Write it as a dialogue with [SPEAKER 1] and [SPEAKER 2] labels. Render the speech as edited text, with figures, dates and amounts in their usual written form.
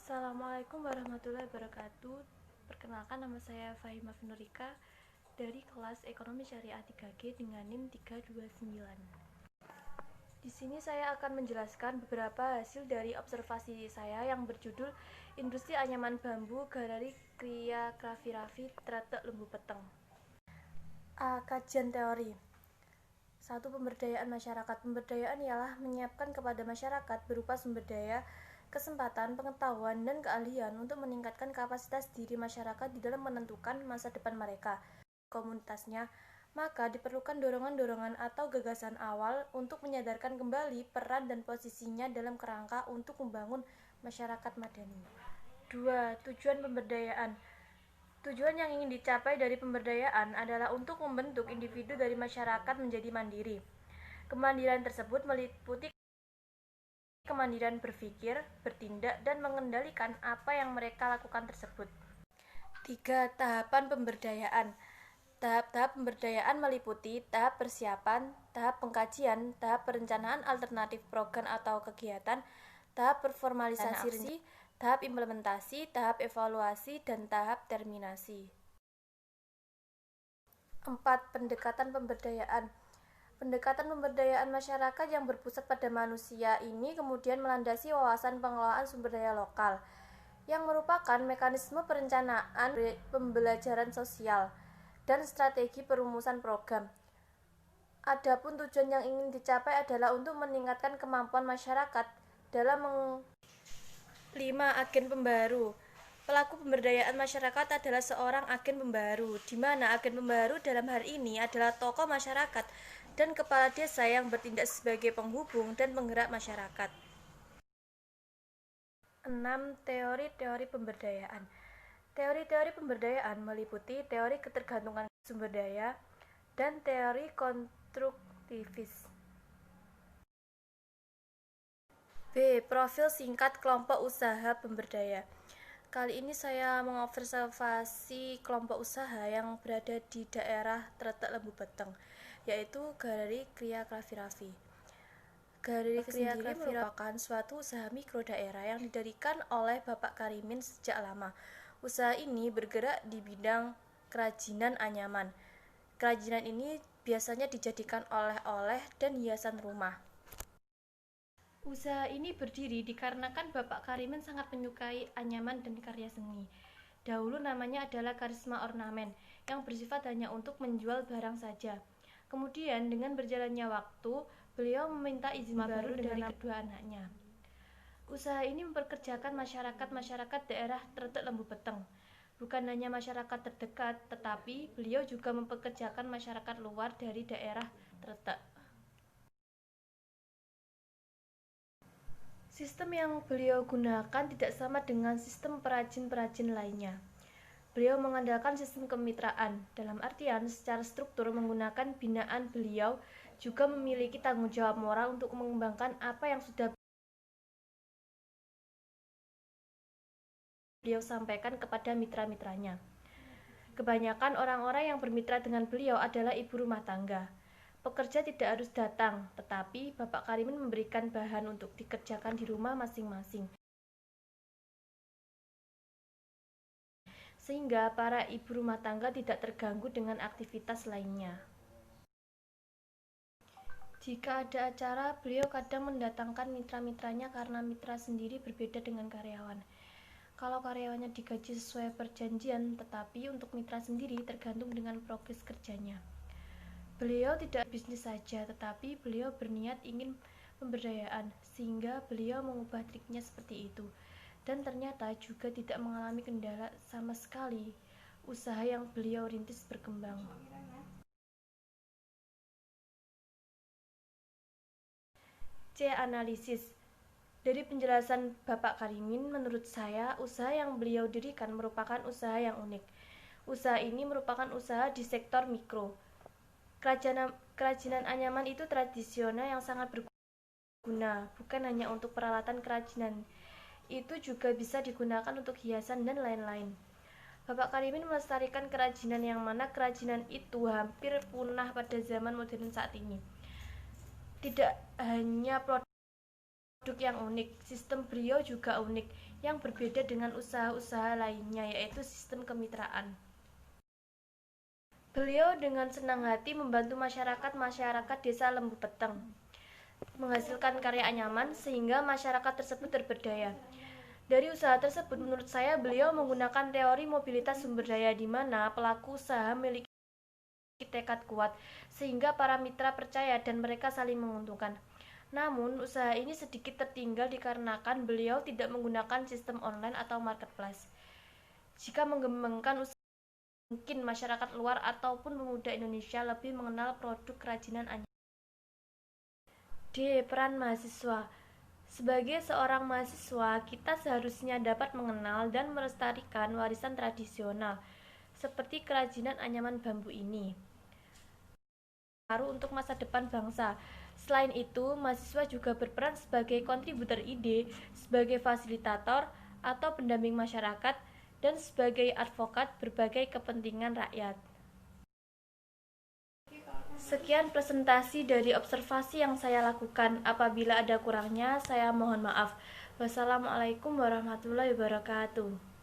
[SPEAKER 1] Assalamualaikum warahmatullahi wabarakatuh. Perkenalkan, nama saya Fahima Finurika dari kelas Ekonomi Syariah 3G dengan NIM 329. Di sini saya akan menjelaskan beberapa hasil dari observasi saya yang berjudul Industri Anyaman Bambu Galari Kria Raffi Tretek Lembu Peteng. Kajian teori. 1. Pemberdayaan masyarakat. Pemberdayaan ialah menyiapkan kepada masyarakat berupa sumber daya, kesempatan, pengetahuan, dan keahlian untuk meningkatkan kapasitas diri masyarakat di dalam menentukan masa depan mereka, komunitasnya. Maka diperlukan dorongan-dorongan atau gagasan awal untuk menyadarkan kembali peran dan posisinya dalam kerangka untuk membangun masyarakat madani. 2. Tujuan pemberdayaan. Tujuan yang ingin dicapai dari pemberdayaan adalah untuk membentuk individu dari masyarakat menjadi mandiri. Kemandirian tersebut meliputi kemandirian berpikir, bertindak, dan mengendalikan apa yang mereka lakukan tersebut. 3. Tahapan pemberdayaan. Tahap-tahap pemberdayaan meliputi tahap persiapan, tahap pengkajian, tahap perencanaan alternatif program atau kegiatan, tahap performalisasi, tahap implementasi, tahap evaluasi, dan tahap terminasi. 4. Pendekatan pemberdayaan. Pendekatan pemberdayaan masyarakat yang berpusat pada manusia ini kemudian melandasi wawasan pengelolaan sumber daya lokal, yang merupakan mekanisme perencanaan pembelajaran sosial dan strategi perumusan program. Adapun tujuan yang ingin dicapai adalah untuk meningkatkan kemampuan masyarakat dalam 5. Agen pembaru. Pelaku pemberdayaan masyarakat adalah seorang agen pembaru, di mana agen pembaru dalam hal ini adalah tokoh masyarakat dan kepala desa yang bertindak sebagai penghubung dan penggerak masyarakat. 6. Teori-teori pemberdayaan. Teori-teori pemberdayaan meliputi teori ketergantungan sumber daya dan teori konstruktivis. B. Profil singkat kelompok usaha pemberdaya. Kali ini saya mengobservasi kelompok usaha yang berada di daerah Tretek Lembu Peteng, yaitu Galari Kria Raffi. Galari Kria Raffi merupakan suatu usaha mikro daerah yang didirikan oleh Bapak Karimin sejak lama. Usaha ini bergerak di bidang kerajinan anyaman. Kerajinan ini biasanya dijadikan oleh-oleh dan hiasan rumah. Usaha ini berdiri dikarenakan Bapak Karimin sangat menyukai anyaman dan karya seni. Dahulu namanya adalah Karisma Ornamen, yang bersifat hanya untuk menjual barang saja. Kemudian dengan berjalannya waktu, beliau meminta izin baru dari kedua anaknya. Usaha ini mempekerjakan masyarakat daerah Tretek Lembu Peteng. Bukan hanya masyarakat terdekat, tetapi beliau juga mempekerjakan masyarakat luar dari daerah Tretek. Sistem yang beliau gunakan tidak sama dengan sistem perajin-perajin lainnya. Beliau mengandalkan sistem kemitraan, dalam artian secara struktur menggunakan binaan. Beliau juga memiliki tanggung jawab moral untuk mengembangkan apa yang sudah beliau sampaikan kepada mitra-mitranya. Kebanyakan orang-orang yang bermitra dengan beliau adalah ibu rumah tangga. Pekerja tidak harus datang, tetapi Bapak Karimin memberikan bahan untuk dikerjakan di rumah masing-masing. Sehingga para ibu rumah tangga tidak terganggu dengan aktivitas lainnya. Jika ada acara, beliau kadang mendatangkan mitra-mitranya karena mitra sendiri berbeda dengan karyawan. Kalau karyawannya digaji sesuai perjanjian, tetapi untuk mitra sendiri tergantung dengan progres kerjanya. Beliau tidak bisnis saja, tetapi beliau berniat ingin pemberdayaan, sehingga beliau mengubah triknya seperti itu. Dan ternyata juga tidak mengalami kendala sama sekali. Usaha yang beliau rintis berkembang. C. Analisis. Dari penjelasan Bapak Karimin, menurut saya, usaha yang beliau dirikan merupakan usaha yang unik. Usaha ini merupakan usaha di sektor mikro. Kerajinan anyaman itu tradisional yang sangat berguna, bukan hanya untuk peralatan kerajinan. Itu juga bisa digunakan untuk hiasan dan lain-lain. Bapak Karimin melestarikan kerajinan yang mana kerajinan itu hampir punah pada zaman modern saat ini. Tidak hanya produk produk yang unik. Sistem beliau juga unik, yang berbeda dengan usaha-usaha lainnya, yaitu sistem kemitraan. Beliau dengan senang hati membantu masyarakat desa Lembu Peteng menghasilkan karya anyaman sehingga masyarakat tersebut berberdaya. Dari usaha tersebut, menurut saya beliau menggunakan teori mobilitas sumber daya di mana pelaku usaha memiliki tekad kuat sehingga para mitra percaya dan mereka saling menguntungkan. Namun, usaha ini sedikit tertinggal dikarenakan beliau tidak menggunakan sistem online atau marketplace. Jika mengembangkan usaha, mungkin masyarakat luar ataupun pemuda Indonesia lebih mengenal produk kerajinan anyaman. D. Peran mahasiswa. Sebagai seorang mahasiswa, kita seharusnya dapat mengenal dan melestarikan warisan tradisional seperti kerajinan anyaman bambu ini. Baru untuk masa depan bangsa. Selain itu, mahasiswa juga berperan sebagai kontributor ide, sebagai fasilitator atau pendamping masyarakat, dan sebagai advokat berbagai kepentingan rakyat. Sekian presentasi dari observasi yang saya lakukan. Apabila ada kurangnya, saya mohon maaf. Wassalamualaikum warahmatullahi wabarakatuh.